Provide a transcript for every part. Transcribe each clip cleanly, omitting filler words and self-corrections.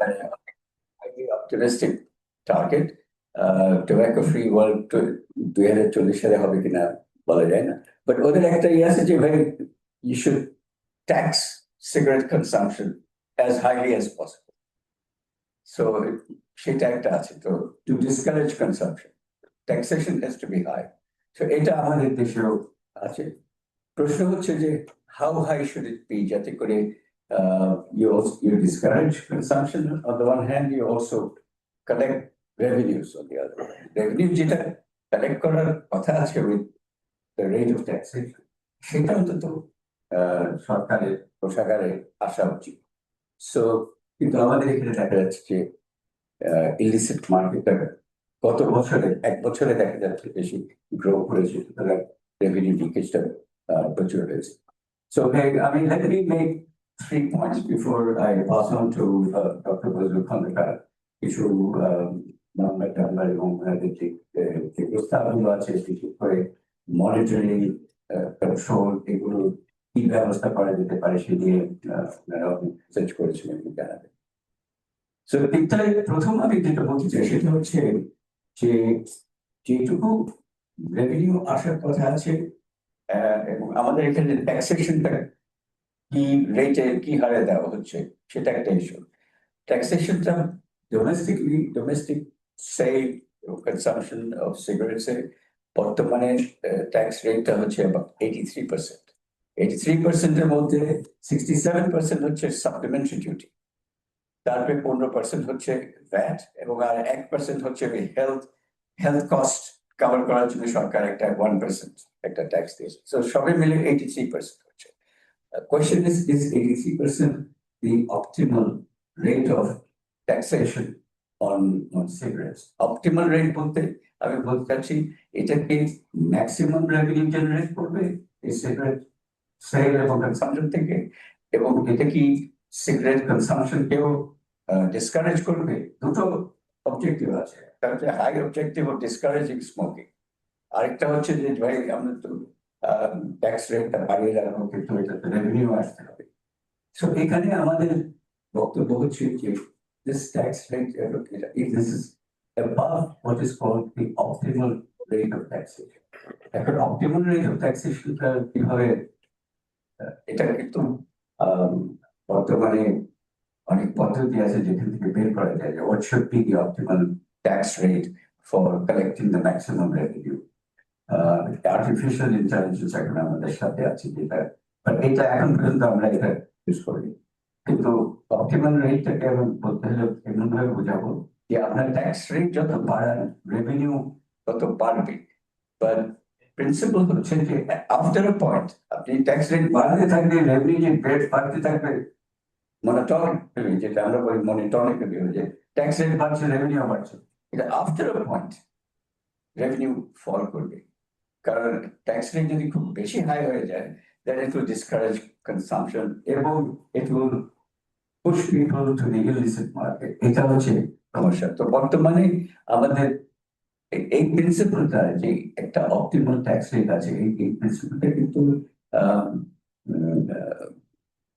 মানে optimistic target. Tobacco free world 2040 সালে হবে কিনা বলা যায় না, বাট ওদের একটা ইয়ে আছে যে ভাই you should tax cigarette consumption as highly as possible. So সেটা একটা আছে, তো to discourage consumption taxation has to be high. তো এটা আমাদের দেশেও আছে। প্রশ্ন হচ্ছে যে how high should it be, যাতে করে you discourage consumption on the one hand, you also collect revenues on the other hand. Revenue যেটা কালেক্ট করার কথা আছে with the rate of taxation, সেটা অন্তত সরকারের কোষাগারে আসা উচিত। সো কিন্তু আমাদের এখানে দেখা যাচ্ছে যে ইলিসিট মার্কেটটা গত বছরে 1 বছরে দেখা যাচ্ছে বেশি গ্রো করেছে, সুতরাং রেভিনিউ লিকেজটা প্রচুর হয়েছে। So I mean, let me make 3 points before I pass on to Dr. Fazlul Khandekar. কিছু নাম্বার এবং যে প্রস্তাবগুলো আছে বিশেষ করে মনিটরিং কন্ট্রোল, এগুলো কি ব্যবস্থা করা যেতে পারে সে নিয়ে রিসার্চ করেছিলেন জানাবেন। সো প্রথম আমি যেটা বলতে চাই সেটা হচ্ছে যে যেটুকু রেভিনিউ আসার কথা আছে এবং আমাদের এখানে ট্যাক্সেশনটা কি রেটে কি হারে দেওয়া হচ্ছে সেটা একটা ইস্যু। ট্যাক্সেশনটা domestic sale consumption of cigarettes এর বর্তমানে ট্যাক্স রেটটা হচ্ছে 83%। 83%-এর মধ্যে 67% হচ্ছে সাপ্লিমেন্টারি ডিউটি, তারপরে 15% হচ্ছে ভ্যাট, এবং আর 1% হচ্ছে হেলথ কস্ট কভার করার জন্য সরকার একটা 1% একটা ট্যাক্স দিয়েছে। সো সবাই মিলে 83% হচ্ছে। Question is 83% the optimal rate of taxation on cigarettes? Optimal rate বলতে আমি বলতে চাচ্ছি এটা কি ম্যাক্সিমাম রেভিনিউ জেনারেট করবে এই সিগারেট সেল এবং কনসাম্পশন থেকে, এবং এটা কি সিগারেট কনসাম্পশনকেও ডিসকারেজ করবে? দুটো অবজেক্টিভ আছে, একটা হচ্ছে high objective of discouraging smoking, আরেকটা হচ্ছে যে ভাই আমরা তো ট্যাক্স রেটটা বাড়িয়ে রাখবো কিন্তু এটাতে রেভিনিউ আসতে হবে। সো এখানে আমাদের বক্তব্য হচ্ছে যে this tax rate, if this is above what is called the optimal rate of taxation. এখন optimal rate of taxation কিভাবে, এটা কিন্তু বর্তমানে অনেক পদ্ধতি আছে যেখান থেকে বের করা যায় যে what should be the optimal tax rate for collecting the maximum revenue. Artificial intelligence এখন আমাদের সাথে আছে যেটা, বাট এটা এখন পর্যন্ত আমরা এটা ইউজ করি। কিন্তু অপটিমাল রেটটাকে আমি বলতে হলে এমন ভাবে বোঝাবো যে আপনার ট্যাক্স রেট যত বাড়ান রেভিনিউ তত বাড়বে, বাট প্রিন্সিপাল হচ্ছে যে আফটার আ পয়েন্ট আপনি ট্যাক্স রেট বাড়াতে থাকলে রেভিনিউ যে রেট বাড়তে থাকবে, মনোটনিক যেটা আমরা বলি মনোটনিক যে ট্যাক্স রেট বাড়ছে রেভিনিউ বাড়ছে, এটা আফটার আ পয়েন্ট রেভিনিউ ফল করবে, কারণ ট্যাক্স রেট যদি খুব বেশি হাই হয়ে যায় then it will discourage consumption এবং it will push people to the illicit market. এটা হচ্ছে সমস্যা। তো বর্তমানে আমাদের এই প্রিন্সিপালটা যে একটা অপটিমাল ট্যাক্স রেট আছে, এই প্রিন্সিপালটা কিন্তু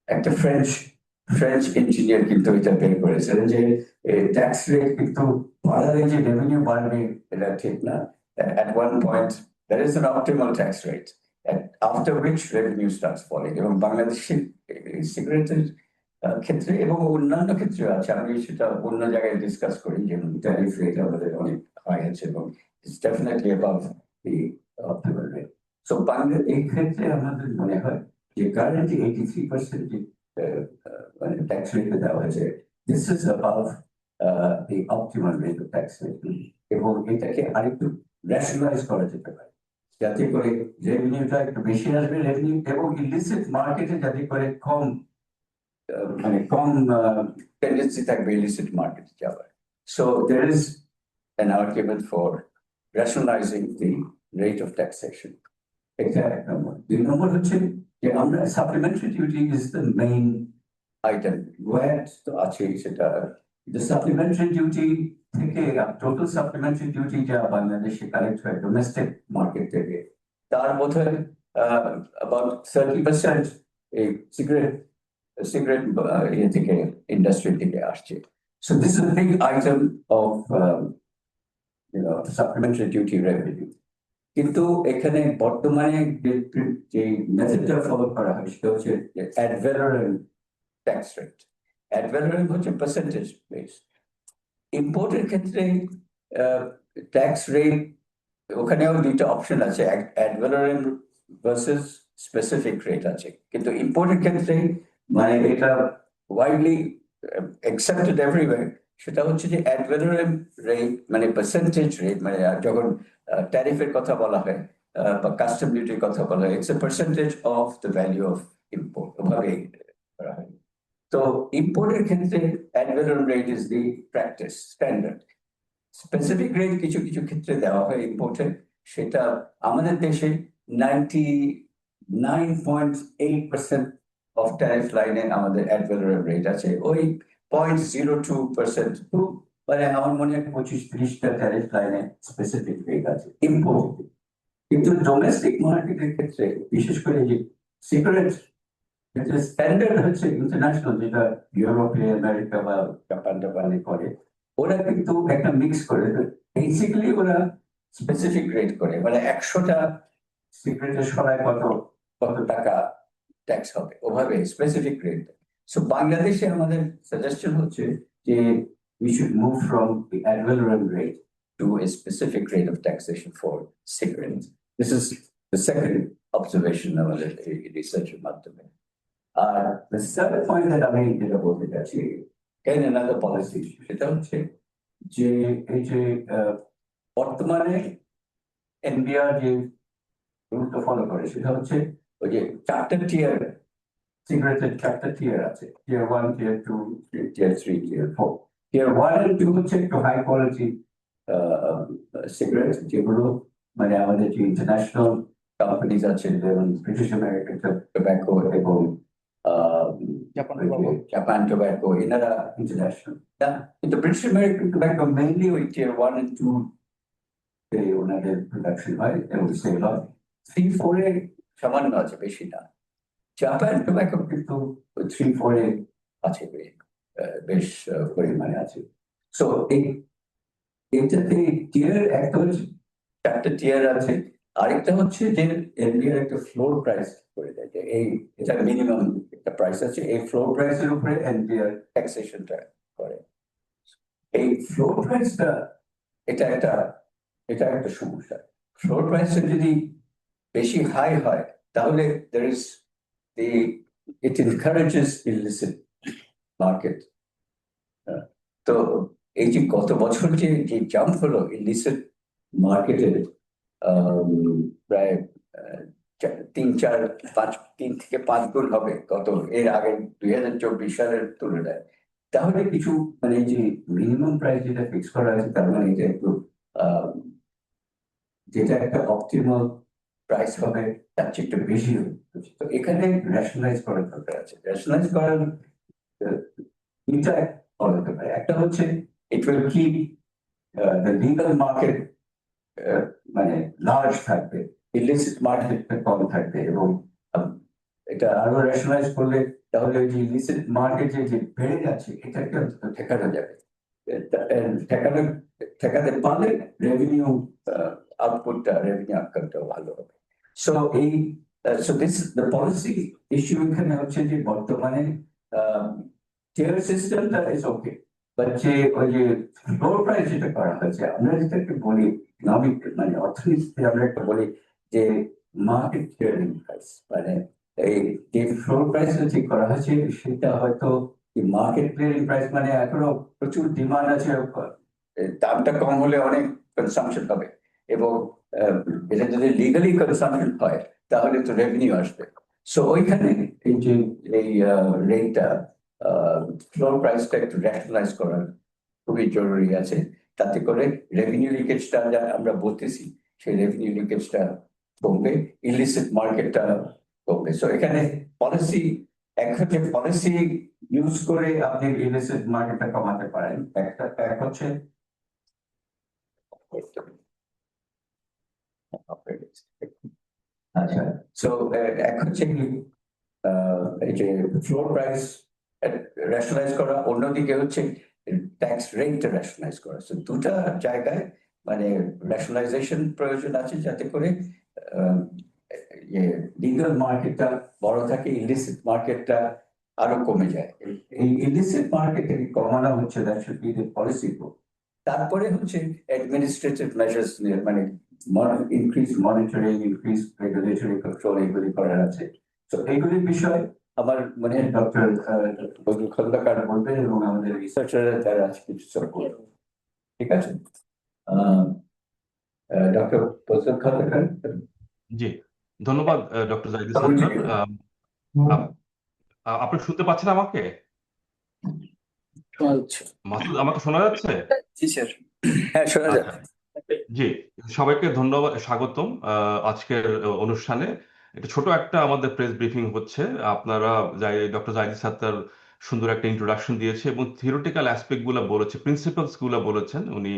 একটা ফ্রেঞ্চ ইঞ্জিনিয়ার কিন্তু এটা বের করেছিলেন যে ট্যাক্স রেট কিন্তু বাড়ালে যে রেভিনিউ বাড়বে এটা ঠিক না। At one point there is an optimal tax rate after which revenue starts falling, এবং বাংলাদেশের সিগারেটের ক্ষেত্রে এবং অন্যান্য ক্ষেত্রে আছে, আমি সেটা অন্য জায়গায় ডিসকাস করি, যেমন ট্যারিফ রেট আমাদের অনেক হাই আছে এবং it's definitely above the optimal rate. So Bangladesh এই ক্ষেত্রে আমাদের মনে হয় যে কারেন্টলি 83% মানে ট্যাক্স রেটে দেওয়া হয়েছে, this is above the optimal rate of tax rate, এবং এটাকে আরেকটু রেশনালাইজ করা যেতে পারে যাতে করে রেভিনিউটা একটু বেশি আসবে, রেভিনিউ এবং ইলিসিট মার্কেটে যাতে করে কম মানে কম টেন্ডেন্সি থাকবে ইলিসিট মার্কেটে যাওয়ার। So there is an argument for rationalizing the rate of taxation. এটা এক নম্বর। 2 নম্বর হচ্ছে যে আমরা supplementary duty is the main item, what তো আছে সেটা, দ্য সাপ্লিমেন্টারি ডিউটি থেকে টোটাল সাপ্লিমেন্টারি ডিউটি যা বাংলাদেশে কালেক্ট হয় ডোমেস্টিক মার্কেট থেকে, তার বোধহয় about 30% এই সিগারেট সিগারেট ইয়ে থেকে ইন্ডাস্ট্রি থেকে আসছে। So this is big item of supplementary duty revenue. কিন্তু এখানে বর্তমানে যে মেথডটা ফলো করা হয় সেটা হচ্ছে ad valorem tax rate. Ad valorem হচ্ছে পার্সেন্টেজ বেস। ইম্পোর্টের ক্ষেত্রে ট্যাক্স রেট ওখানেও দুইটা অপশন আছে, ad valorem versus specific rate আছে, কিন্তু ইম্পোর্টের ক্ষেত্রে মানে এটা ওয়াইডলি অ্যাকসেপ্টেড এভরিওয়্যার, সেটা হচ্ছে যে অ্যাড ভ্যালোরেন্ট রেট মানে পার্সেন্টেজ রেট, মানে যখন ট্যারিফের কথা বলা হয় বা কাস্টম ডিউটির কথা বলা হয়, it's a percentage of the value of import, ওভাবে করা হয়। তো ইম্পোর্টের ক্ষেত্রে ad valorem rate is the practice standard. Specific rate কিছু কিছু ক্ষেত্রে দেওয়া হয় ইম্পোর্টে, সেটা আমাদের দেশে 99.8% অফ ট্যারিফ লাইনে আমাদের অ্যাড ভ্যালোরেন্ট রেট আছে, ওই 0.02%, মানে আমার মনে হয় 25-30টা ট্যারিফ লাইনে স্পেসিফিক রেট আছে ইম্পোর্ট। কিন্তু ডোমেস্টিক মার্কেটের ক্ষেত্রে বিশেষ করে যে সিগারেট স্ট্যান্ডার্ড হচ্ছে ইন্টারন্যাশনাল, যেটা ইউরোপে আমেরিকা বা জাপান টাপানে করে, ওরা কিন্তু একটা মিক্স করে বেসিক্যালি ওরা স্পেসিফিক রেট করে, মানে 100টা সিগারেটের সরাই কত কত টাকা ট্যাক্স হবে, ওভাবে স্পেসিফিক রেট। সো বাংলাদেশে আমাদের সাজেশন হচ্ছে যে we should move from the ad valorem rate to a specific rate of taxation for cigarettes. This is the second observation আমাদের এই রিসার্চের মাধ্যমে। আর the third point that আমি যেটা বলতে চাচ্ছি, again another policy issue, সেটা হচ্ছে যে এই যে বর্তমানে এনবিআর যে রুলটা ফলো করে সেটা হচ্ছে ওই যে 4টা টিয়ার, সিগারেটের 4টা টিয়ার আছে, টিয়ার 1, টিয়ার 2, টিয়ার 3, টিয়ার 4। টিয়ার 1 আর 2 হচ্ছে একটু হাই কোয়ালিটি সিগারেট, যেগুলো মানে আমাদের যে ইন্টারন্যাশনাল কোম্পানিজ আছে যেমন ব্রিটিশ আমেরিকান টোব্যাকো এবং জাপান টোব্যাকো, এনারা ইন্টারন্যাশনাল। কিন্তু ব্রিটিশ আমেরিকান টোব্যাকো মেইনলি ওই টিয়ার 1 আর 2 ওনাদের প্রোডাকশন হয় এবং সেল হয়। 3-4 এ সামান্য আছে, বেশি না। জাপান টোব্যাকো কিন্তু 3-4 এ আছে, বেশ পরিমাণে আছে। সো এইটাতে টিয়ার একটা হচ্ছে 4টা টিয়ার আছে, আরেকটা হচ্ছে যে এনবিআর একটা ফ্লোর প্রাইস করে দেয়, যে এই এটা মিনিমাম একটা প্রাইস আছে, এই ফ্লোর প্রাইসের উপরে এনবিআর ট্যাক্সেশনটা করে। এই ফ্লোর প্রাইসটা এটা একটা সমস্যা। ফ্লোর প্রাইসটা যদি বেশি হাই হয় তাহলে it encourages illicit market. তো এই যে গত বছর যে জাম্প হলো ইলিসিট মার্কেটের, প্রায় 3 থেকে 5 গুণ হবে গত এর আগের 2024 সালের তুলনায়। তাহলে কিছু মানে যে মিনিমাম প্রাইস যেটা ফিক্স করা আছে, তার মানে এটা একটু যেটা একটা অপটিমাল প্রাইস হবে তার চেয়ে একটু বেশি হবে। তো এখানে রেশনালাইজ করার দরকার আছে। রেশনালাইজ করার দুইটা হতে পারে, একটা হচ্ছে it will keep the legal market মানে লার্জ থাকবে, ইলিসিট মার্কেটটা কম থাকবে, এবং এটা আরো রেশনালাইজ করলে তাহলে ওই যে ইলিসিট মার্কেট যে বেড়ে যাচ্ছে এটাকে ঠেকানো যাবে। ঠেকাতে পারলে রেভিনিউ আউটপুটটা, রেভিনিউ আউটকামটাও ভালো হবে। সো এই so this the policy issue এখানে হচ্ছে যে বর্তমানে টিয়ার সিস্টেমটা ইজ ওকে, বাট যে ওই যে ফ্লোর প্রাইস যেটা করা হয়েছে, আমরা যেটাকে বলি ইকোনমিক মানে অর্থনীতিতে আমরা একটা বলি যে মার্কেট ক্লিয়ারিং প্রাইস, মানে এই যে ফ্লোর প্রাইসটা ঠিক করা হয়েছে সেটা হয়তো মার্কেট ক্লিয়ারিং প্রাইস, মানে এখনো প্রচুর ডিমান্ড আছে, দামটা কম হলে অনেক কনসাম্পশন হবে, এবং এটা যদি লিগালি কনসাম্পশন হয় তাহলে তো রেভিনিউ আসবে। সো ওইখানে এই যে এই রেটটা ফ্লোর প্রাইসটা একটু রেশনালাইজ করার খুবই জরুরি আছে, তাতে করে রেভিনিউ লিকেজটা যা আমরা বলতেছি সেই রেভিনিউ লিকেজটা কমবে, ইলিসিট মার্কেটটা কমবে। সো এখানে পলিসি, একসাথে পলিসি ইউজ করে আপনি ইলিসিট মার্কেটটা কমাতে পারেন। এক হচ্ছে আচ্ছা, সো এক হচ্ছে এই যে ফ্লোর প্রাইস রেশনালাইজ করা, অন্যদিকে হচ্ছে ট্যাক্স রেট রেশনালাইজ করা। So, দুটা জায়গায় মানে রেশনালাইজেশন প্রয়োজন আছে, যাতে করে লিগাল মার্কেটটা বড় থাকে, ইলিসিট মার্কেটটা আরো কমে যায়। এই ইলিসিট মার্কেটে কমানো হচ্ছে, that should be the policy goal. তারপরে হচ্ছে অ্যাডমিনিস্ট্রেটিভ মেজার্স নিয়ে, মানে increase monitoring, increase regulatory control, এগুলি করার আছে। তো এইগুলির বিষয়ে আমার মনে হয় ডক্টর বদরুল খন্দকার বলবেন, এবং আমাদের রিসার্চাররা যারা আছে কিছু সাপোর্ট। ঠিক আছে, ডক্টর বদরুল খন্দকার। জি, ধন্যবাদ doctor Zahid Over to Sarkar. you. আপনি শুনতে পাচ্ছেন আমাকে? মাসুদ, আমাকে শোনা যাচ্ছে? জি স্যার, হ্যাঁ শোনা আচ্ছা, যাচ্ছে। জি, সবাইকে ধন্যবাদ, স্বাগতম আজকের অনুষ্ঠানে। এটা ছোট একটা আমাদের প্রেস ব্রিফিং হচ্ছে। আপনারা ডক্টর জাহিদ সাত্তার সুন্দর একটা ইন্ট্রোডাকশন দিয়েছে এবং থিওরিটিক্যাল অ্যাসপেক্ট গুলো বলেছে, প্রিন্সিপালস গুলো বলেছেন উনি।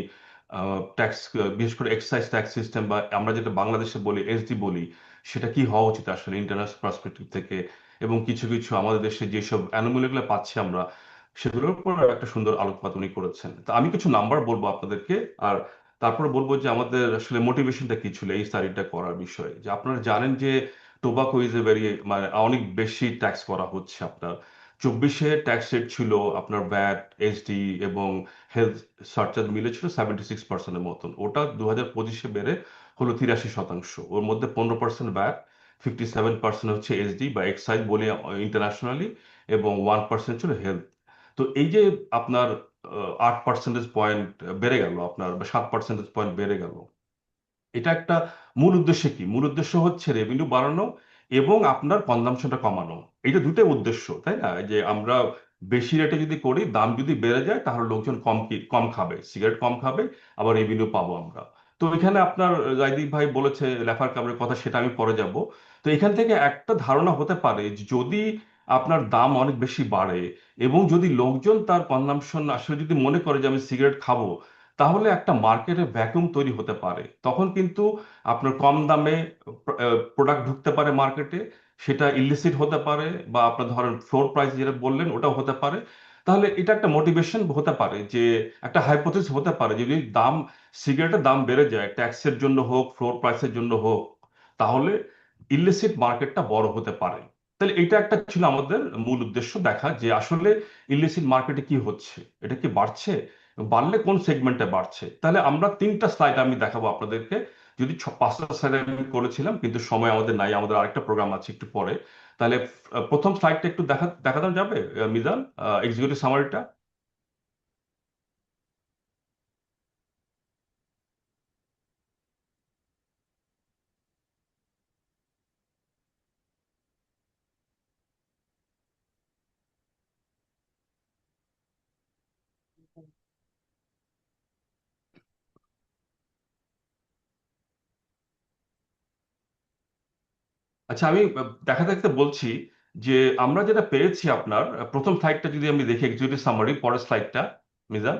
ট্যাক্স, বিশেষ করে এক্সাইজ ট্যাক্স সিস্টেম, বা আমরা যেটা বাংলাদেশে বলি এসডি বলি, সেটা কি হওয়া উচিত আসলে ইন্টারন্যাশনাল পার্সপেক্টিভ থেকে, এবং কিছু কিছু আমাদের দেশে যেসব অ্যানোমালিগুলো পাচ্ছি আমরা, সেগুলোর উপর একটা সুন্দর আলোকপাত উনি করেছেন। তো আমি কিছু নাম্বার বলবো আপনাদেরকে, আর তারপরে বলবো যে আমাদের আসলে মোটিভেশনটা কি ছিল এই স্টাডিটা করার বিষয়ে। যে আপনারা জানেন যে টোবাকো ইজ এ ভেরি, মানে অনেক বেশি ট্যাক্স করা হচ্ছে। আপনার 24-এ ট্যাক্স রেট ছিল আপনার ভ্যাট, এসডি এবং হেলথ সারচার্জ মিলে ছিল 76% মতন। ওটা 2025-এ বেড়ে হলো 83%। ওর মধ্যে 15% ভ্যাট, 57% হচ্ছে এসডি বা এক্সাইজ বলি ইন্টারন্যাশনালি, এবং 1% ছিল হেলথ। তো এই যে আপনার 8% পয়েন্ট বেড়ে গেল, আপনার বা 7% পয়েন্ট বেড়ে গেল, এটা একটা মূল উদ্দেশ্য কি? মূল উদ্দেশ্য হচ্ছে রেভিনিউ বাড়ানো এবং আপনার কনজাম্পশনটা কমানো। এইটা দুটোই উদ্দেশ্য, তাই না? যে আমরা বেশি রেটে যদি করি, দাম যদি বেড়ে যায়, তাহলে লোকজন কম খাবে, সিগারেট কম খাবে, আবার রেভিনিউ পাবো আমরা। তো এখানে আপনার জাইদি ভাই বলেছে রেফার কাভারের কথা, সেটা আমি পরে যাব। তো এখান থেকে একটা ধারণা হতে পারে যে যদি আপনার দাম অনেক বেশি বাড়ে এবং যদি লোকজন তার কনজাম্পশন আসলে যদি মনে করে যে আমি সিগারেট খাবো, তাহলে একটা মার্কেটে ভ্যাকুয়াম তৈরি হতে পারে। তখন কিন্তু আপনার কম দামে প্রোডাক্ট ঢুকতে পারে মার্কেটে, সেটা ইলিসিট হতে পারে, বা আপনার ধরেন ফ্লোর প্রাইস যেটা বললেন ওটাও হতে পারে। তাহলে এটা একটা মোটিভেশন হতে পারে, যে একটা হাইপোথিস হতে পারে যে যদি সিগারেটের দাম বেড়ে যায়, ট্যাক্সের জন্য হোক, ফ্লোর প্রাইসের জন্য হোক, তাহলে ইলিসিট মার্কেটটা বড় হতে পারে। তাহলে এটা একটা ছিল আমাদের মূল উদ্দেশ্য, দেখা যে আসলে ইলিসিট মার্কেটে কি হচ্ছে, এটা কি বাড়ছে, বাড়লে কোন সেগমেন্টে বাড়ছে। তাহলে আমরা 3টা স্লাইড আমি দেখাবো আপনাদেরকে। যদি 5টা স্লাইড আমি করেছিলাম, কিন্তু সময় আমাদের নাই, আমাদের আরেকটা প্রোগ্রাম আছে একটু পরে। তাহলে প্রথম স্লাইডটা একটু দেখানো যাবে মিজান, এক্সিকিউটিভ সামারিটা? আচ্ছা, আমি দেখা দেখতে বলছি যে আমরা যেটা পেয়েছি আপনার প্রথম স্লাইডটা যদি আমি দেখি, এক্সিকিউটিভ সামারি, পরের স্লাইডটা মিজান।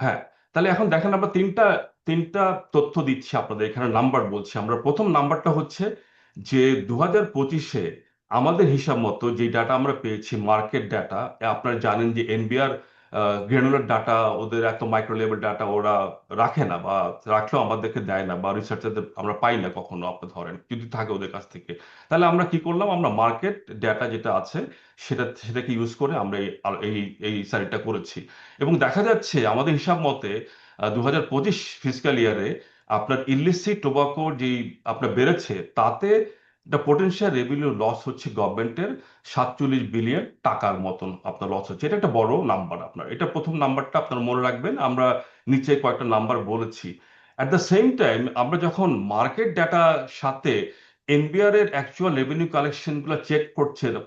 হ্যাঁ, তাহলে এখন দেখেন আমরা তিনটা তিনটা তথ্য দিচ্ছি আপনাদের, এখানে নাম্বার বলছি আমরা। প্রথম নাম্বারটা হচ্ছে যে 2025-এ আমাদের হিসাব মতো যে ডাটা আমরা পেয়েছি, মার্কেট ডাটা। আপনারা জানেন যে এনবিআর গ্রানুলার ডাটা, ওদের এত মাইক্রো লেভেল ডাটা ওরা রাখে না, বা রাখলেও আমাদেরকে দেয় না, বা রিসার্চারদের আমরা পাই না কখনো। আপনি ধরেন যদি থাকে ওদের কাছ থেকে, তাহলে আমরা কি করলাম, আমরা মার্কেট ডাটা যেটা আছে সেটাকে ইউজ করে আমরা এই এই স্টাডিটা করেছি। এবং দেখা যাচ্ছে আমাদের হিসাব মতে 2025 ফিসক্যাল ইয়ারে আপনার ইলিসিট টোবাকো যে আপনার বেড়েছে, তাতে একটা পোটেনশিয়াল রেভিনিউ লস হচ্ছে গভর্নমেন্টের 47 বিলিয়ন টাকার মতন আপনার লস হচ্ছে। এটা একটা বড় নাম্বার। আপনার এটা প্রথম নাম্বারটা আপনার মনে রাখবেন। আমরা নিচে কয়েকটা নাম্বার বলেছি। অ্যাট দ্য সেম টাইম আমরা যখন মার্কেট ডাটার সাথে এনবিআর এর অ্যাকচুয়াল রেভিনিউ কালেকশন গুলো চেক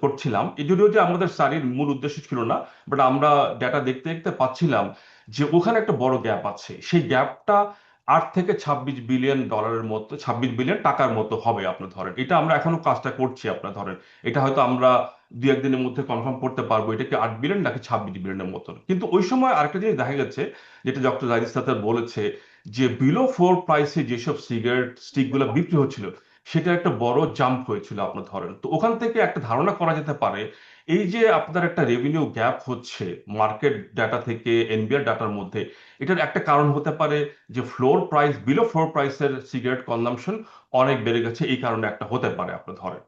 করছিলাম, এই যদিও যে আমাদের স্টাডির মূল উদ্দেশ্য ছিল না, বাট আমরা ডাটা দেখতে দেখতে পাচ্ছিলাম যে ওখানে একটা বড় গ্যাপ আছে। সেই গ্যাপটা 8 থেকে 26 বিলিয়ন ডলারের মতো, 26 বিলিয়ন টাকার মতো হবে। আপনার ধরেন এটা আমরা এখনো কাজটা করছি। আপনার ধরেন এটা হয়তো আমরা 2-1 দিনের মধ্যে কনফার্ম করতে পারবো এটা কি 8 বিলিয়ন নাকি 26 বিলিয়নের মতন। কিন্তু ওই সময় আরেকটা জিনিস দেখা গেছে, যেটা ডক্টর জাহিদ সাত্তার বলেছে, যে বিলো ফ্লোর প্রাইসে যেসব সিগারেট স্টিক গুলো বিক্রি হচ্ছিল, সেটা একটা বড় জাম্প হয়েছিল আপনার ধরেন। তো ওখান থেকে একটা ধারণা করা যেতে পারে এই যে আপনার একটা রেভিনিউ গ্যাপ হচ্ছে মার্কেট ডাটা থেকে এনবিআর ডাটার মধ্যে, এটার একটা কারণ হতে পারে যে ফ্লোর প্রাইস, বিলো ফ্লোর প্রাইসের সিগারেট কনজাম্পশন অনেক বেড়ে গেছে, এই কারণে একটা হতে পারে আপনার ধরেন।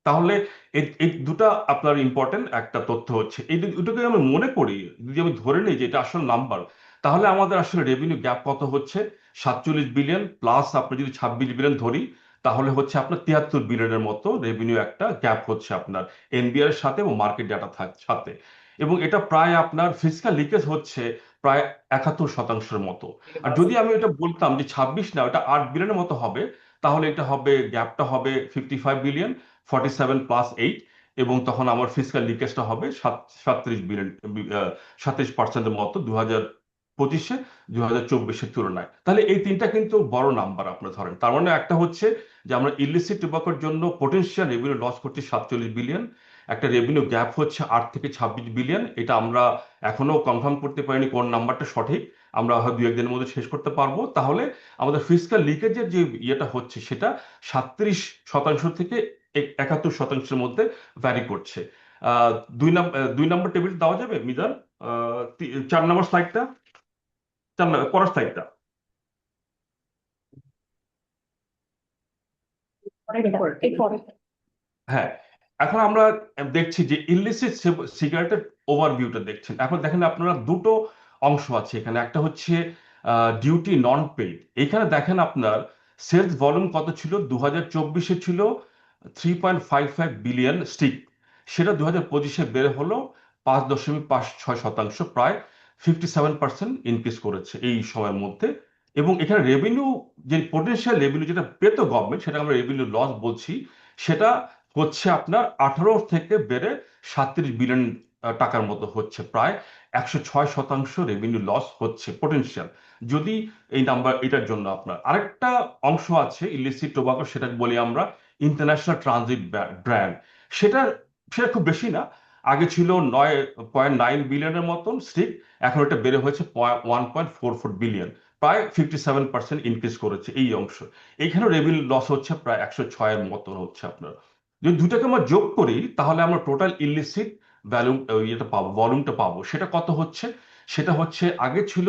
তাহলে এই এই দুটা আপনার ইম্পর্টেন্ট একটা তথ্য হচ্ছে, এই দুটোকে আমি মনে করি, যদি আমি ধরে নিই যে এটা আসল নাম্বার, তাহলে আমাদের আসলে রেভিনিউ গ্যাপ কত হচ্ছে, 47 বিলিয়ন প্লাস আপনি যদি 26 বিলিয়ন ধরি, তাহলে হচ্ছে আপনার 73 বিলিয়নের মতো রেভিনিউ একটা গ্যাপ হচ্ছে আপনার এনবিআর এর সাথে এবং মার্কেট ডাটা সাথে। এবং এটা প্রায় আপনার ফিসক্যাল লিকেজ হচ্ছে প্রায় 71%-এর মতো। আর যদি আমি এটা বলতাম যে 26 না, ওটা 8 বিলিয়নের মতো হবে, তাহলে এটা হবে, গ্যাপটা হবে 55 বিলিয়ন, 47 + 8, এবং তখন আমার ফিসক্যাল লিকেজটা হবে 37 বিলিয়ন, 37%-এর মতো 2025-এ 2024-এর তুলনায়। তাহলে এই তিনটা কিন্তু বড় নাম্বার আপনার ধরেন। তার মানে একটা হচ্ছে যে আমরা ইলিসিট টোবাকোর জন্য পোটেনশিয়াল রেভিনিউ লস করছি 47 বিলিয়ন, একটা রেভিনিউ গ্যাপ হচ্ছে 8 থেকে 26 বিলিয়ন। এটা আমরা এখনো কনফার্ম করতে পারিনি কোন নাম্বারটা সঠিক, আমরা হয়তো 2-1 দিনের মধ্যে শেষ করতে পারবো। তাহলে আমাদের ফিসক্যাল লিকেজের যে ইয়েটা হচ্ছে সেটা 37% থেকে 71%-এর মধ্যে ভ্যারি করছে। আহ 2 নম্বর টেবিল দেওয়া যাবে মিজান? 4 নম্বর স্লাইডটা, 4 নম্বর পরের স্লাইডটা। হ্যাঁ, এখন আমরা দেখছি যে ইলিসিট সিগারেটের ওভারভিউটা দেখছেন। এখন দেখেন আপনারা দুটো অংশ আছে এখানে, একটা হচ্ছে ডিউটি নন পেইড। এখানে দেখেন আপনার সেলস ভলিউম কত ছিল, 2024-এ ছিল 3.55 বিলিয়ন স্টিক, সেটা 2025-এ বেড়ে হলো 5.56%, প্রায় 57% ইনক্রিজ করেছে এই সময়ের মধ্যে। এবং এখানে রেভিনিউ, যে পোটেনশিয়াল রেভিনিউ যেটা পেত গভর্নমেন্ট, সেটা আমরা রেভিনিউ লস বলছি, সেটা হচ্ছে আপনার 18 থেকে বেড়ে 37 বিলিয়ন টাকার মতো হচ্ছে, প্রায় 106% রেভিনিউ লস হচ্ছে পোটেনশিয়াল। যদি এই নাম্বার, এটার জন্য আপনার আরেকটা অংশ আছে ইলিসিট টোবাকো, সেটা বলি আমরা ইন্টারন্যাশনাল ট্রানজিট ব্র্যান্ড। সেটা সেটা খুব বেশি না, আগে ছিল 9.9 বিলিয়নের মতন স্টিক, এখন এটা বেড়ে হয়েছে 1.44 বিলিয়ন, প্রায় 57% ইনক্রিজ করেছে এই অংশ। এইখানে রেভিনিউ লস হচ্ছে প্রায় 106-এর মতন হচ্ছে আপনার। যদি দুটাকে আমরা যোগ করি, তাহলে আমরা টোটাল ইলিসিট ভ্যালু ইয়েটা পাবো, ভলিউমটা পাবো। সেটা কত হচ্ছে, সেটা হচ্ছে আগে ছিল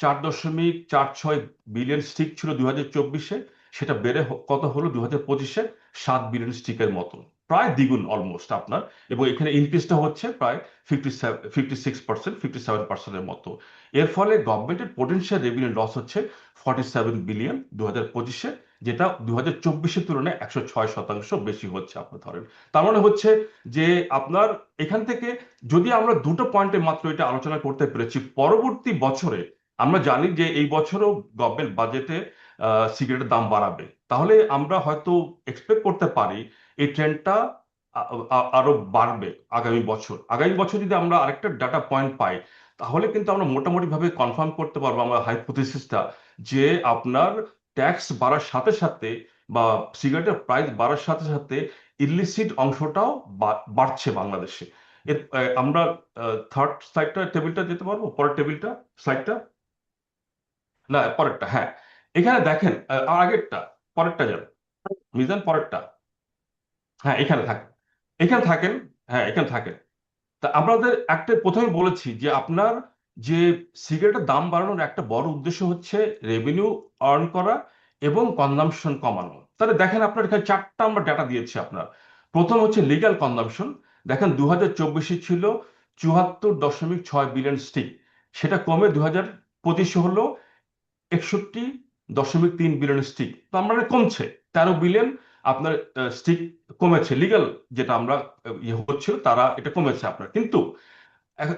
4.46 বিলিয়ন স্টিক ছিল 2024-এ, সেটা বেড়ে কত হলো 2025-এ 7 বিলিয়ন স্টিকের মতো, প্রায় দ্বিগুণ অলমোস্ট আপনার। এবং এখানে ইনক্রিজটা হচ্ছে প্রায় 56%, 57%-এর মতো। এর ফলে গভর্নমেন্টের পোটেনশিয়াল রেভিনিউ লস হচ্ছে 47 বিলিয়ন 2025-এ, যেটা 2024-এর তুলনায় 106% বেশি হচ্ছে আপনার ধরেন। তার মানে হচ্ছে যে আপনার এখান থেকে যদি আমরা দুটো পয়েন্টে মাত্র এটা আলোচনা করতে পেরেছি, পরবর্তী বছরে আমরা জানি যে এই বছরও গভর্নমেন্ট বাজেটে সিগারেটের দাম বাড়াবে, তাহলে আমরা হয়তো এক্সপেক্ট করতে পারি এই ট্রেন্ডটা আরো বাড়বে আগামী বছর। আগামী বছর যদি আমরা আরেকটা ডাটা পয়েন্ট পাই, তাহলে কিন্তু আমরা মোটামুটি ভাবে কনফার্ম করতে পারবো আমার হাইপোথিসিসটা, যে আপনার ট্যাক্স বাড়ার সাথে সাথে বা সিগারেটের প্রাইস বাড়ার সাথে সাথে ইলিসিট অংশটাও বাড়ছে বাংলাদেশে। এর আমরা থার্ড স্লাইডটা, টেবিলটা যেতে পারবো, পরের টেবিলটা, স্লাইডটা, না পরেরটা, হ্যাঁ। এখানে দেখেন আগেরটা, পরেরটা যান মিজান, পরেরটা, হ্যাঁ এখানে থাকেন, এখানে থাকেন, হ্যাঁ এখানে থাকেন। তা আমাদের একটা প্রথমে বলেছি যে আপনার যে সিগারেটের দাম বাড়ানোর একটা বড় উদ্দেশ্য হচ্ছে রেভিনিউ আর্ন করা এবং কনজাম্পশন কমানো। তাহলে দেখেন আপনার এখানে চারটা আমরা ডাটা দিয়েছি আপনার। প্রথম হচ্ছে লিগ্যাল কনজাম্পশন, দেখেন 2024-এ ছিল 74.6 বিলিয়ন স্টিক, সেটা কমে 2025-এ হলো 61.3 বিলিয়ন স্টিক, তার মানে কমছে 13 বিলিয়ন আপনার স্টিক কমেছে, লিগ্যাল যেটা আমরা ইয়ে হচ্ছিল তারা, এটা কমেছে আপনার। কিন্তু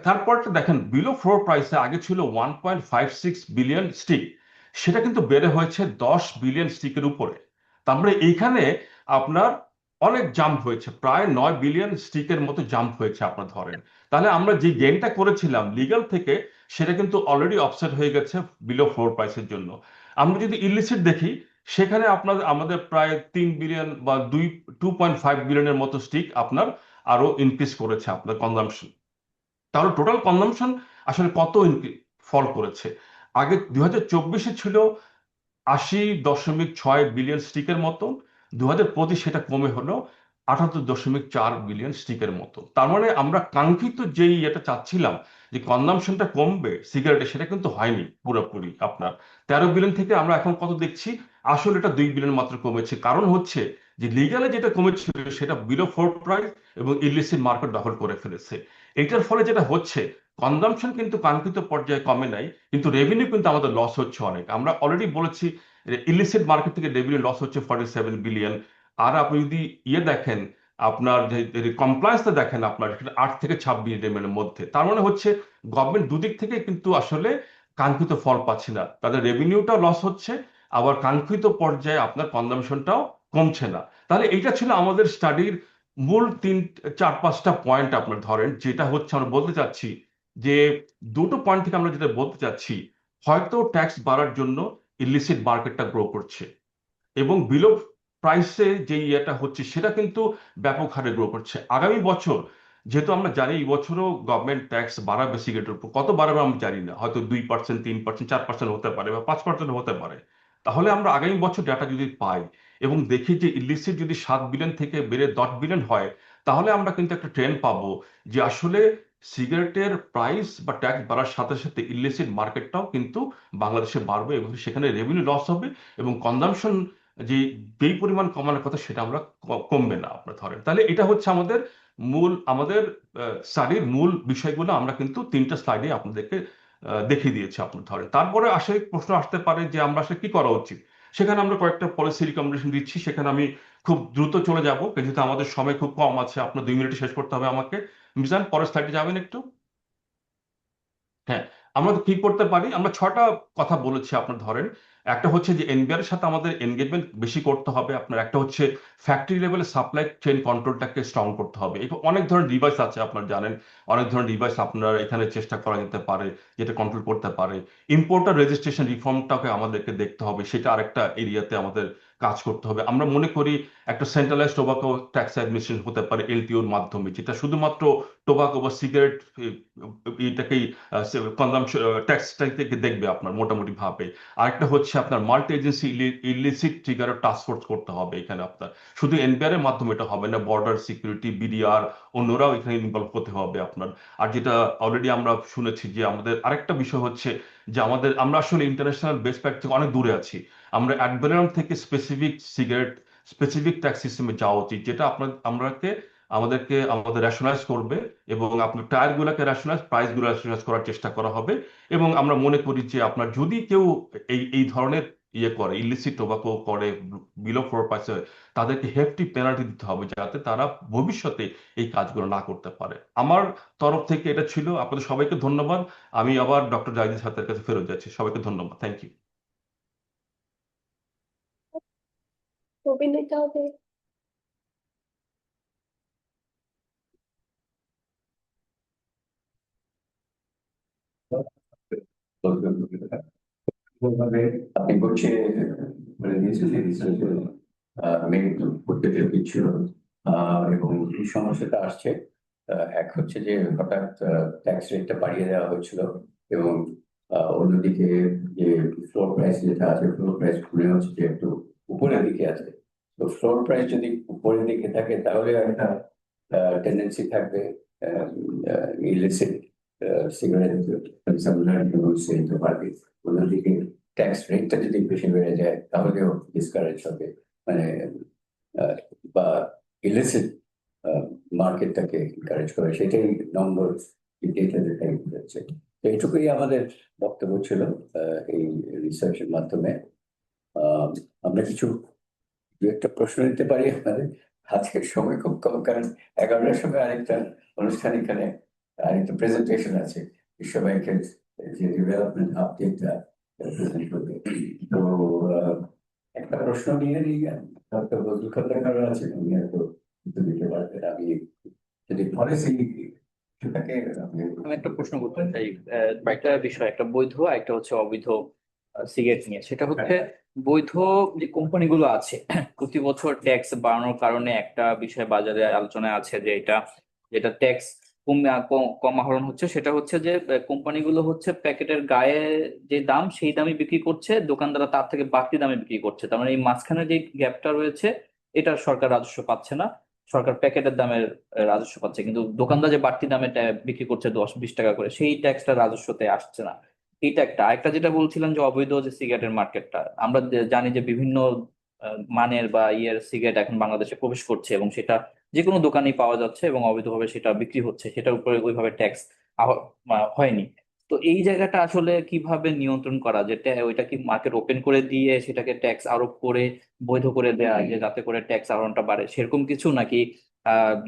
তারপরটা দেখেন বিলো ফ্লোর প্রাইসে আগে ছিল 1.56 বিলিয়ন স্টিক, সেটা কিন্তু বেড়ে হয়েছে 10 বিলিয়ন স্টিকের উপরে। তার মানে এইখানে আপনার অনেক জাম্প হয়েছে, প্রায় 9 বিলিয়ন স্টিকের মতো জাম্প হয়েছে আপনার ধরেন। তাহলে আমরা যে গেইনটা করেছিলাম লিগ্যাল থেকে, সেটা কিন্তু অলরেডি অফসেট হয়ে গেছে বিলো ফ্লোর প্রাইসের জন্য। আমরা যদি ইলিসিট দেখি, সেখানে আপনার আমাদের প্রায় 3 বিলিয়ন বা 2.5 বিলিয়নের মতো স্টিক আপনার আরো ইনক্রিজ করেছে আপনার কনজাম্পশন। তাহলে টোটাল কনজাম্পশন আসলে কত ফল করেছে, আগে 2024-এ ছিল 80.6 বিলিয়ন স্টিকের মতো, 2025 সেটা কমে হলো 78.4 বিলিয়ন স্টিকের মতো। তার মানে আমরা কাঙ্ক্ষিত যেই এটা চাচ্ছিলাম যে কনজাম্পশনটা কমবে সিগারেটে, সেটা কিন্তু হয়নি পুরোপুরি। আপনার 13 বিলিয়ন থেকে আমরা এখন কত দেখছি, আসলে এটা 2 বিলিয়ন মাত্র কমেছে। কারণ হচ্ছে যে লিগালে যেটা কমেছিল সেটা বিলো ফ্লোর প্রাইস এবং ইলিসিট মার্কেট দখল করে ফেলেছে। এটার ফলে যেটা হচ্ছে, কনজাম্পশন কিন্তু কাঙ্ক্ষিত পর্যায়ে কমে নাই, কিন্তু রেভিনিউ কিন্তু আমাদের লস হচ্ছে অনেক। আমরা অলরেডি বলেছি ইলিসিট মার্কেট থেকে রেভিনিউ লস হচ্ছে 47 বিলিয়ন। আর আপনি যদি দেখেন, আপনার যে কমপ্লায়েন্সটা দেখেন, আপনার 8 থেকে 26 বিলিয়নের মধ্যে, তার মানে হচ্ছে গভর্নমেন্ট দুদিক থেকে কিন্তু আসলে কাঙ্ক্ষিত ফল পাচ্ছে না। তাদের রেভিনিউটাও লস হচ্ছে, আবার কাঙ্ক্ষিত পর্যায়ে আপনার কনজাম্পশনটাও কমছে না। তাহলে এইটা ছিল আমাদের স্টাডির মূল 4-5টা পয়েন্ট। আপনার ধরেন যেটা হচ্ছে আমরা বলতে চাচ্ছি যে, দুটো পয়েন্ট থেকে আমরা যেটা বলতে চাচ্ছি, হয়তো ট্যাক্স বাড়ার জন্য ইলিসিট মার্কেটটা গ্রো করছে, এবং বিলো প্রাইসে যে ইয়েটা হচ্ছে সেটা কিন্তু ব্যাপক হারে গ্রো করছে আগামী বছর। যেহেতু আমরা জানি এই বছরও গভর্নমেন্ট ট্যাক্স বাড়াবে সিগারেটের উপর, কত বাড়াবে আমরা জানি না, হয়তো 2%, 3%, 4% হতে পারে, বা 5% হতে পারে। তাহলে আমরা আগামী বছর ডাটা যদি পাই এবং দেখি যে ইলিসিট যদি 7 বিলিয়ন থেকে বেড়ে 10 বিলিয়ন হয়, তাহলে আমরা কিন্তু একটা ট্রেন্ড পাবো যে আসলে সিগারেটের প্রাইস বা ট্যাক্স বাড়ার সাথে সাথে ইলিসিট মার্কেটটাও কিন্তু বাংলাদেশে বাড়বে, এবং সেখানে রেভিনিউ লস হবে, এবং কনজাম্পশন যে যেই পরিমাণ কমানোর কথা সেটা আমরা কমবে না। আপনার ধরেন, তাহলে এটা হচ্ছে আমাদের স্টাডির মূল বিষয়গুলো আমরা কিন্তু 3টা স্লাইডে আপনাদেরকে দেখিয়ে দিয়েছি। আপনার ধরেন, তারপরে প্রশ্ন আসতে পারে যে আমরা আসলে কি করা উচিত। সেখানে আমরা কয়েকটা পলিসি রিকমেন্ডেশন দিচ্ছি, সেখানে আমি খুব দ্রুত চলে যাব, যেহেতু আমাদের সময় খুব কম আছে। আপনার 2 মিনিটে শেষ করতে হবে আমাকে। মিজান, পরের স্লাইডে যাবেন একটু। হ্যাঁ, আমরা তো কি করতে পারি, আমরা 6টা কথা বলেছি। আপনার ধরেন, একটা হচ্ছে যে এনবিআর এর সাথে আমাদের এনগেজমেন্ট বেশি করতে হবে। আপনার একটা হচ্ছে ফ্যাক্টরি লেভেলে সাপ্লাই চেইন কন্ট্রোলটাকে স্ট্রং করতে হবে। এই অনেক ধরনের ডিভাইস আছে, আপনার জানেন, অনেক ধরনের ডিভাইস আপনার এখানে চেষ্টা করা যেতে পারে যেটা কন্ট্রোল করতে পারে। ইম্পোর্টার রেজিস্ট্রেশন রিফর্মটাকে আমাদেরকে দেখতে হবে, সেটা আরেকটা এরিয়াতে আমাদের কাজ করতে হবে। আমরা মনে করি একটা সেন্ট্রালাইজ টোবাকো ট্যাক্স অ্যাডমিনিস্ট্রেশন হতে পারে এলটিওর মাধ্যমে, যেটা শুধুমাত্র টোবাকো বা সিগারেট এটাকেই কনজাম্পশন ট্যাক্সটাকে দেখবে আপনার মোটামুটি ভাবে। আরেকটা হচ্ছে আপনার multi agency illicit trigger task force করতে হবে এখানে আপনার। শুধু এনবিআর এর মাধ্যমে এটা হবে না, বর্ডার সিকিউরিটি, বিডিআর, অন্যরাও এখানে ইনভলভ হতে হবে আপনার। আর যেটা অলরেডি আমরা শুনেছি যে আমাদের আরেকটা বিষয় হচ্ছে যে আমরা আসলে ইন্টারন্যাশনাল বেস্ট প্র্যাকটিস থেকে অনেক দূরে আছি। আমরা অ্যাডভেনাম থেকে স্পেসিফিক ট্যাক্স সিস্টেমে যাওয়া উচিত, যেটা আমাদের রেশনালাইজ করবে, এবং আপনার টায়ার গুলাকে রেশনালাইজ, প্রাইস গুলো রেশনালাইজ করার চেষ্টা করা হবে। এবং আমরা মনে করি যে আপনার যদি কেউ এই ধরনের করে, ইলিসিট টোবাকো করে, বিলো ফ্লোর প্রাইসে, তাদেরকে হেফটি পেনাল্টি দিতে হবে, যাতে তারা ভবিষ্যতে এই কাজগুলো না করতে পারে। আমার তরফ থেকে এটা ছিল। আপনাদের সবাইকে ধন্যবাদ। আমি আবার ডক্টর জাহিদ সাহেবের কাছে ফেরত যাচ্ছি। সবাইকে ধন্যবাদ। Thank you. ছবি নিতে হবে। ভাবে আপনি বলছে বলে দিয়েছেন যে রিসার্চ মেইন করতে ছিল, এবং এই সমস্যাটা আসছে। এক হচ্ছে যে হঠাৎ ট্যাক্স রেটটা বাড়িয়ে দেওয়া হয়েছিল, এবং অন্যদিকে যে ফ্লোর প্রাইস যেটা আছে, ফ্লোর প্রাইস মনে হচ্ছে যে একটু উপরের দিকে আছে। তো ফ্লোর প্রাইস যদি উপরের দিকে থাকে তাহলে একটা টেন্ডেন্সি থাকবে ইলিসিট সিগারেট কনসামশন বাড়বে। অন্যদিকে ট্যাক্স রেটটা যদি বেশি বেড়ে যায় তাহলেও ডিসকারেজ হবে, মানে আহ, বা ইলিসিট মার্কেটটাকে এনকারেজ করে, সেটাই নম্বর ডেটা যেটাই বোঝাচ্ছে। তো এইটুকুই আমাদের বক্তব্য ছিল এই রিসার্চের মাধ্যমে। আহ, আমরা দু একটা প্রশ্ন নিতে পারি আপনাদের। আজকের সময় খুব কম, কারণ 11টার সময় আরেকটা অনুষ্ঠান, এখানে আরেকটা প্রেজেন্টেশন আছে বিশ্ব ব্যাংকের, যে ডেভেলপমেন্ট আপডেটটা প্রেজেন্ট করবে। তো একটা প্রশ্ন নিয়ে ডক্টর বজলুল খন্দকার কারণ আছে, উনি হয়তো উত্তর দিতে পারবেন। আমি যদি পলিসি সেটাকে আমি একটা প্রশ্ন করতে চাই। একটা বিষয়, একটা বৈধ একটা হচ্ছে অবৈধ সিগারেট নিয়ে। সেটা হচ্ছে বৈধ যে কোম্পানিগুলো আছে প্রতি বছর ট্যাক্স বাড়ানোর কারণে একটা বিষয় বাজারে আলোচনায় আছে, যে যেটা ট্যাক্স কম আহরণ হচ্ছে, সেটা হচ্ছে যে কোম্পানিগুলো হচ্ছে প্যাকেটের গায়ে যে দাম সেই দামে বিক্রি করছে, দোকানদাররা তার থেকে বাড়তি দামে বিক্রি করছে। তার মানে এই মাঝখানে যে গ্যাপটা রয়েছে, এটা সরকার রাজস্ব পাচ্ছে না, সরকার প্যাকেটের দামের রাজস্ব পাচ্ছে, কিন্তু দোকানদার যে বাড়তি দামে বিক্রি করছে 10-20 টাকা করে, সেই ট্যাক্সটা রাজস্বতে আসছে না। এইটা একটা। আরেকটা যেটা বলছিলাম যে অবৈধ যে সিগারেটের মার্কেটটা, আমরা জানি যে বিভিন্ন মানের বা ইয়ের সিগারেট এখন বাংলাদেশে প্রবেশ করছে, এবং সেটা যে কোনো দোকানেই পাওয়া যাচ্ছে এবং অবৈধভাবে সেটা বিক্রি হচ্ছে, সেটার উপরে ওইভাবে ট্যাক্স হয়নি। তো এই জায়গাটা আসলে কিভাবে নিয়ন্ত্রণ করা, যে ওইটা কি মার্কেট ওপেন করে দিয়ে সেটাকে ট্যাক্স আরোপ করে বৈধ করে দেয়া, যে যাতে করে ট্যাক্স আরোপটা বাড়ে, সেরকম কিছু নাকি?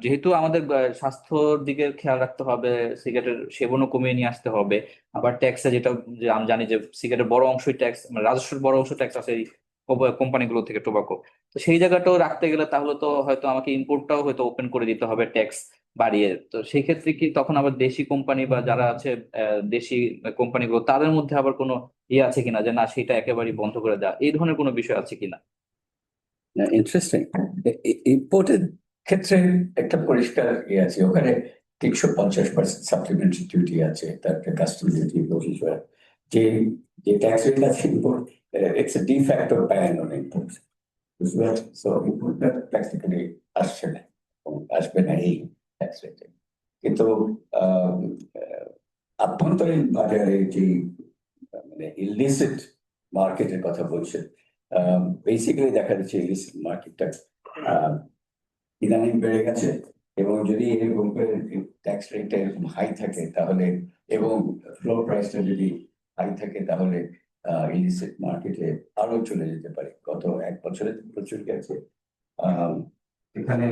যেহেতু আমাদের স্বাস্থ্যর দিকে খেয়াল রাখতে হবে, সিগারেটের সেবনও কমিয়ে নিয়ে আসতে হবে, আবার ট্যাক্সে যেটা, যে আমি জানি যে সিগারেটের বড় অংশই ট্যাক্স, মানে রাজস্বের বড় অংশ ট্যাক্স আছে এই কোম্পানিগুলো থেকে, টোবাকো। তো সেই জায়গাটাও রাখতে গেলে তাহলে তো হয়তো আমাকে ইম্পোর্টটাও হয়তো ওপেন করে দিতে হবে ট্যাক্স বাড়িয়ে। তো সেই ক্ষেত্রে কি তখন আবার দেশি কোম্পানি বা যারা আছে দেশি কোম্পানিগুলো, তাদের মধ্যে আবার কোনো ইয়ে আছে কিনা যে না, সেটা একেবারেই বন্ধ করে দেওয়া, এই ধরনের কোনো বিষয় আছে কিনা? ইন্টারেস্টিং। ইম্পোর্টের ক্ষেত্রে একটা পরিষ্কার ইয়ে আছে, ওখানে 350% সাপ্লিমেন্টারি ডিউটি আছে, তারপরে কাস্টম ডিউটি, যে যে ট্যাক্স রেট আছে import, it's a de facto ban on import, বুঝতে পারছেন? সো ইম্পোর্টটা প্র্যাকটিক্যালি আসছে না এবং আসবে না এই ট্যাক্স রেটে। কিন্তু আহ, আহ, আভ্যন্তরীণ বাজারে যে মানে ইলিসিট মার্কেটের কথা বলছেন, বেসিক্যালি দেখা যাচ্ছে ইলিসিট মার্কেটটা ইদানিং বেড়ে গেছে, এবং যদি এরকম ট্যাক্স রেটটা এরকম হাই থাকে তাহলে, এবং ফ্লোর প্রাইসটা যদি হাই থাকে, তাহলে ইলিসিট মার্কেটে আরো চলে যেতে পারে। গত 1 বছরে প্রচুর গেছে। এখানে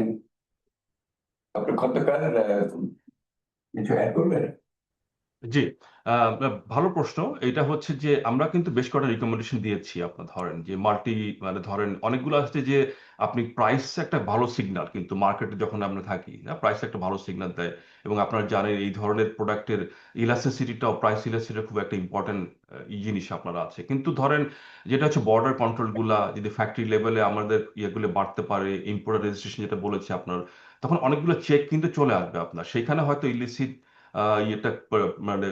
ডক্টর খন্দকার কিছু অ্যাড করবেন? জি, ভালো প্রশ্ন। এটা হচ্ছে যে আমরা কিন্তু বেশ কটা রিকমেন্ডেশন দিয়েছি। আপনার ধরেন যে মানে ধরেন অনেকগুলো আছে যে আপনি প্রাইস একটা ভালো সিগন্যাল, কিন্তু মার্কেটে যখন আমরা থাকি না, প্রাইস একটা ভালো সিগন্যাল দেয়। এবং আপনারা জানেন এই ধরনের প্রোডাক্টের ইলাস্টিসিটিটাও, প্রাইস ইলাস্টিসিটি খুব একটা ইম্পর্টেন্ট জিনিস আপনারা আছে। কিন্তু ধরেন যেটা হচ্ছে বর্ডার কন্ট্রোল গুলা যদি ফ্যাক্টরি লেভেলে আমাদের ইয়েগুলো বাড়তে পারে, ইম্পোর্টার রেজিস্ট্রেশন যেটা বলেছে আপনার, তখন অনেকগুলো চেক কিন্তু চলে আসবে আপনার, সেখানে হয়তো ইলিসিট মানে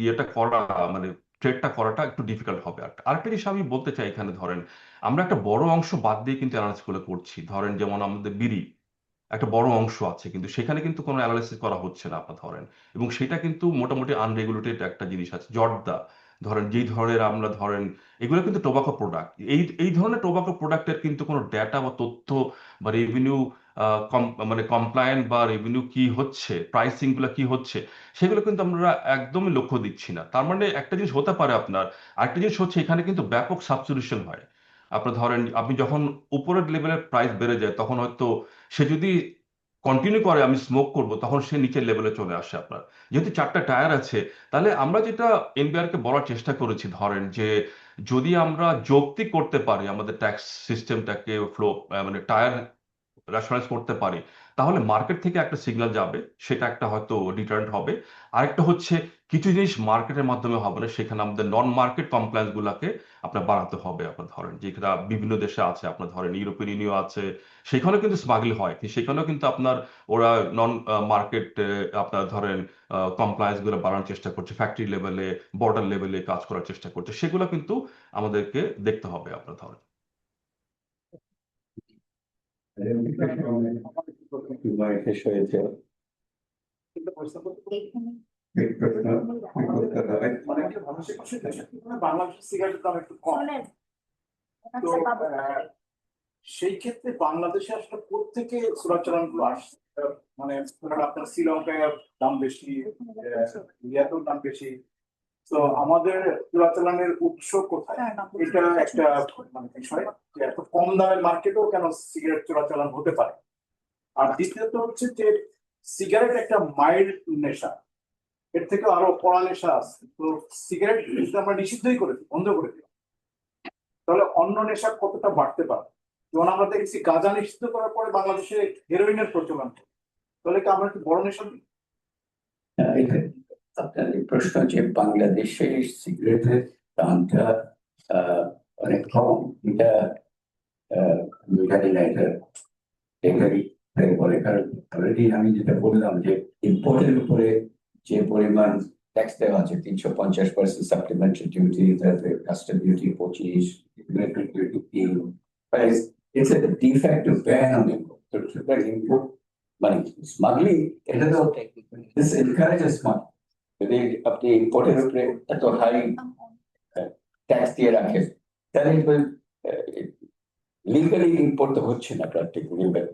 ইয়েটা করা, মানে ট্রেডটা করাটা একটু ডিফিকাল্ট হবে। আর আরেকটা জিনিস আমি বলতে চাই, এখানে ধরেন আমরা একটা বড় অংশ বাদ দিয়ে কিন্তু অ্যানালাইসিস গুলো করছি। ধরেন যেমন আমাদের বিড়ি একটা বড় অংশ আছে, কিন্তু সেখানে কিন্তু কোনো অ্যানালাইসিস করা হচ্ছে না আপনার ধরেন, এবং সেটা কিন্তু মোটামুটি আনরেগুলেটেড একটা জিনিস আছে। জর্দা ধরেন, যেই ধরনের আমরা ধরেন এগুলো কিন্তু টোবাকো প্রোডাক্ট, এই এই ধরনের টোবাকো প্রোডাক্টের কিন্তু কোনো ডেটা বা তথ্য বা রেভিনিউ, মানে কমপ্লায়েন্ট বা রেভিনিউ কি হচ্ছে, প্রাইসিং গুলো কি হচ্ছে, সেগুলো কিন্তু আমরা একদমই লক্ষ্য দিচ্ছি না। তার মানে একটা জিনিস হতে পারে আপনার, আরেকটা জিনিস হচ্ছে এখানে কিন্তু ব্যাপক সাবস্টিটিউশন হয়। আপনার ধরেন আপনি যখন উপরের লেভেলের প্রাইস বেড়ে যায়, তখন হয়তো সে যদি কন্টিনিউ করে আমি স্মোক করব, তখন সে নিচের লেভেলে চলে আসে আপনার। যেহেতু 4টা টায়ার আছে, তাহলে আমরা যেটা এনবিআর কে বলার চেষ্টা করেছি, ধরেন যে যদি আমরা যৌক্তিক করতে পারি আমাদের ট্যাক্স সিস্টেমটাকে ফ্লো, মানে টায়ার রেশনালাইজ করতে পারি, তাহলে মার্কেট থেকে একটা সিগন্যাল যাবে, সেটা একটা হয়তো ডিটারেন্ট হবে। আরেকটা হচ্ছে কিছু জিনিস মার্কেটের মাধ্যমে হবে না, সেখানে আমাদের নন মার্কেট কমপ্লায়েন্স গুলাকে আপনার বাড়াতে হবে। আপনার ধরেন যেটা বিভিন্ন দেশে আছে, আপনার ধরেন ইউরোপিয়ান ইউনিয়ন আছে, সেখানেও কিন্তু স্মাগল হয়, সেখানেও কিন্তু আপনার ওরা নন মার্কেট আপনার ধরেন কমপ্লায়েন্স গুলো বাড়ানোর চেষ্টা করছে, ফ্যাক্টরি লেভেলে, বর্ডার লেভেলে কাজ করার চেষ্টা করছে, সেগুলো কিন্তু আমাদেরকে দেখতে হবে আপনার ধরেন। শেষ হয়েছে। বাংলাদেশের সিগারেটের দাম একটু কম, তো সেই ক্ষেত্রে বাংলাদেশে আসলে কোত্থেকে চোরাচালান গুলো আসছে? মানে ধরেন আপনার শ্রীলঙ্কায় দাম বেশি, ইয়াতেও দাম বেশি, তো আমাদের চোরাচালানের উৎস কোথায়? এটা একটা মানে বিষয়, যে এত কম দামের মার্কেটেও কেন সিগারেট চোরাচালান হতে পারে। আর দ্বিতীয়ত হচ্ছে যে সিগারেট একটা মাইল্ড নেশা, এর থেকে আরো কড়া নেশা আছে। তো সিগারেট যদি আমরা নিষিদ্ধই করে দিই, বন্ধ করে দিই, তাহলে অন্য নেশা কতটা বাড়তে পারে? যেমন আমরা দেখেছি গাঁজা নিষিদ্ধ করার পরে বাংলাদেশে হেরোইনের প্রচলন, তাহলে কি আমরা একটু বড় নেশা দিই? আপনার এই প্রশ্ন যে বাংলাদেশে সিগারেটের দামটা অনেক কম, এটা আমি জানি না, এটা এটারই বলে। কারণ অলরেডি আমি যেটা বললাম যে ইম্পোর্টের উপরে যে পরিমাণ ট্যাক্স দেওয়া আছে, 350% সাপ্লিমেন্টারি ডিউটি, তারপরে custom duty 25, regulatory duty 3, it's a de facto ban on import. So সুতরাং import মানে স্মাগলিং এটা তো this encourages smuggling. যদি আপনি ইম্পোর্টের উপরে এত হাই ট্যাক্স দিয়ে রাখেন তাহলে লিগালি ইম্পোর্ট তো হচ্ছে না প্র্যাকটিক্যালি, বাট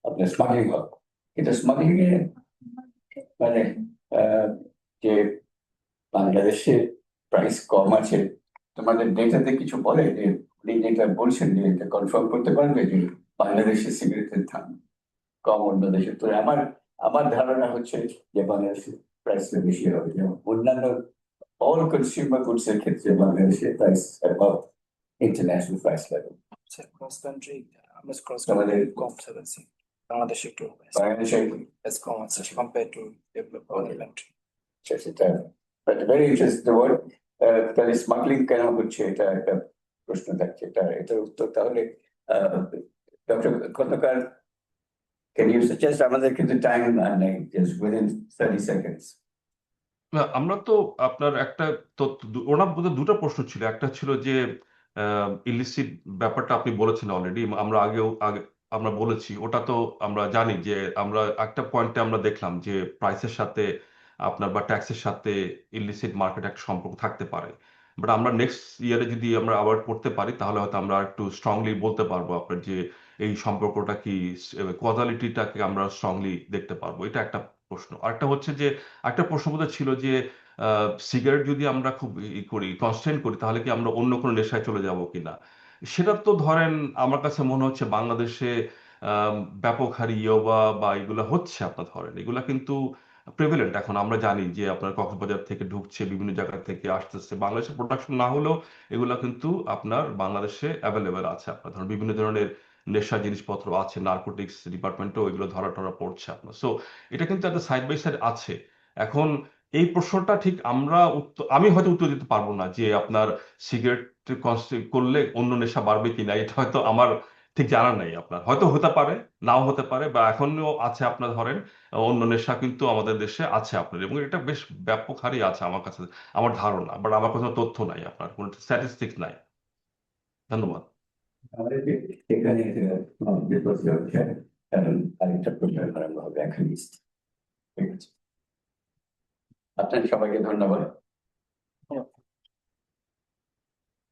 আপনার স্মাগলিং হবে। কিন্তু স্মাগলিং এ মানে যে বাংলাদেশে প্রাইস কম আছে, তোমাদের ডেটাতে কিছু বলে যে উনি যেটা বলছেন যে এটা কনফার্ম করতে পারবে যে বাংলাদেশের সিগারেটের দাম কম অন্য দেশে? তো আমার ধারণা হচ্ছে যে বাংলাদেশের প্রাইসটা বেশি হবে, যেমন অন্যান্য অল কনজিউমার গুডস এর ক্ষেত্রে বাংলাদেশের price above international price level. Cross country আমরা ক্রস আমাদের কম সেভেন্সি বাংলাদেশে একটু বাংলাদেশে কম আছে কম্পেয়ার টু ডেভেলপ কান্ট্রি। সেটা ভেরি ইন্টারেস্টিং ওয়ার্ড। তাহলে স্মাগলিং কেন হচ্ছে এটা একটা প্রশ্ন থাকছে, এটার উত্তর তাহলে doctor Khondokar can you suggest আমাদের কিন্তু টাইম নেই, just within 30 seconds. না, আমরা তো আপনার একটা ওনার বোধহয় দুটো প্রশ্ন ছিল। একটা ছিল যে ইলিসিট ব্যাপারটা আপনি বলেছেন অলরেডি, আগে আমরা বলেছি, ওটা তো আমরা জানি যে আমরা একটা পয়েন্টে আমরা দেখলাম যে প্রাইসের সাথে আপনার বা ট্যাক্সের সাথে ইলিসিট মার্কেট একটা সম্পর্ক থাকতে পারে। বাট আমরা নেক্সট ইয়ারে যদি আমরা আবার করতে পারি তাহলে হয়তো আমরা একটু স্ট্রংলি বলতে পারবো আপনার যে এই সম্পর্কটা কি, কজালিটিটাকে আমরা স্ট্রংলি দেখতে পারবো। এটা একটা প্রশ্ন। আরেকটা হচ্ছে যে একটা প্রশ্ন বোধহয় ছিল যে সিগারেট যদি আমরা খুব করি, কনস্ট্যান্ট করি, তাহলে কি আমরা অন্য কোনো নেশায় চলে যাব কিনা। সেটা তো ধরেন আমার কাছে মনে হচ্ছে বাংলাদেশে ব্যাপক হারে ইয়াবা বা এগুলা হচ্ছে, আপনার ধরেন এগুলা কিন্তু প্রেভেলেন্ট। এখন আমরা জানি যে আপনার কক্সবাজার থেকে ঢুকছে, বিভিন্ন জায়গা থেকে আসতেছে, বাংলাদেশে প্রোডাকশন না হলেও এগুলা কিন্তু আপনার বাংলাদেশে অ্যাভেলেবেল আছে। আপনার ধরেন বিভিন্ন ধরনের নেশা জিনিসপত্র আছে, নার্কোটিক্স ডিপার্টমেন্টও এগুলো ধরা টরা পড়ছে আপনার। সো এটা কিন্তু একটা সাইড বাই সাইড আছে। এখন এই প্রশ্নটা ঠিক আমি হয়তো উত্তর দিতে পারবো না যে আপনার সিগারেট করলে অন্য নেশা বাড়বে কিনা, এটা হয়তো আমার ঠিক জানা নাই। আপনার হয়তো হতে পারে, নাও হতে পারে, বা এখনো আছে আপনার ধরেন অন্য নেশা কিন্তু আমাদের দেশে আছে আপনার, এবং এটা বেশ ব্যাপক হারে আছে আমার কাছে, আমার ধারণা। বাট আমার কাছে তথ্য নাই, আপনার কোনো স্ট্যাটিস্টিক্স নাই। ধন্যবাদ। আমাদের এখানে বিপদ হচ্ছে, কারণ আরেকটা প্রশ্ন আরম্ভ হবে এখন। ঠিক আছে, আপনার সবাইকে ধন্যবাদ।